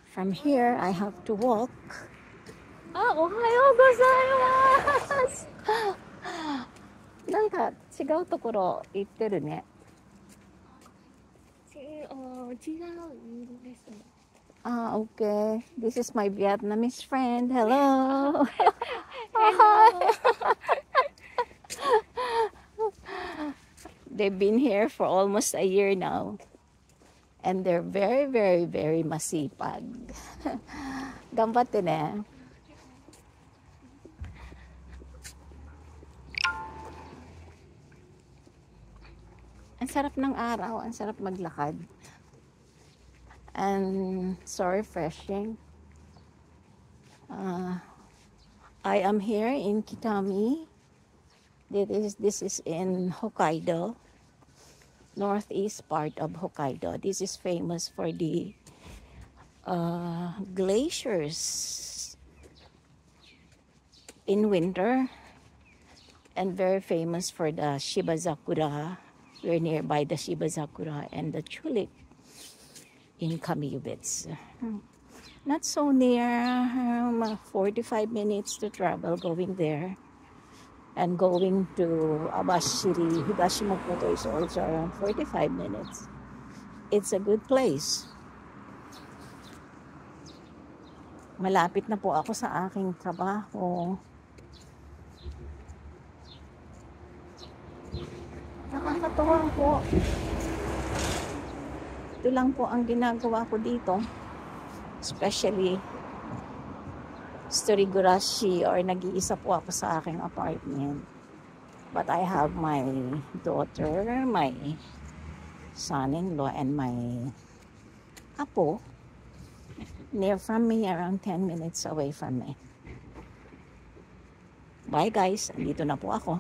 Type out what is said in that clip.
From here, I have to walk. Ohayo gozaimasu! なんか違うところ行ってるね。違うんですね。Ah, okay. This is my Vietnamese friend. Hello. Hello! They've been here for almost a year now. And they're very, very, very masipag. Gambatte ne. Ang sarap ng araw. Ang sarap maglakad. And so refreshing. I am here in Kitami. This is in Hokkaido, northeast part of Hokkaido. This is famous for the glaciers in winter, and very famous for the Shibazakura. We're nearby the Shibazakura and the tulip in Kamiyubits. Not so near, 45 minutes to travel going there. And going to Abashiri, Higashimoto is also around 45 minutes. It's a good place. Malapit na po ako sa aking trabaho. Nakakatuwa po. Ito lang po ang ginagawa ko dito. Especially Storigurashi, or nag-iisa po ako sa aking apartment. But I have my daughter, my son-in-law, and my apo near from me, around 10 minutes away from me. Bye guys, dito na po ako.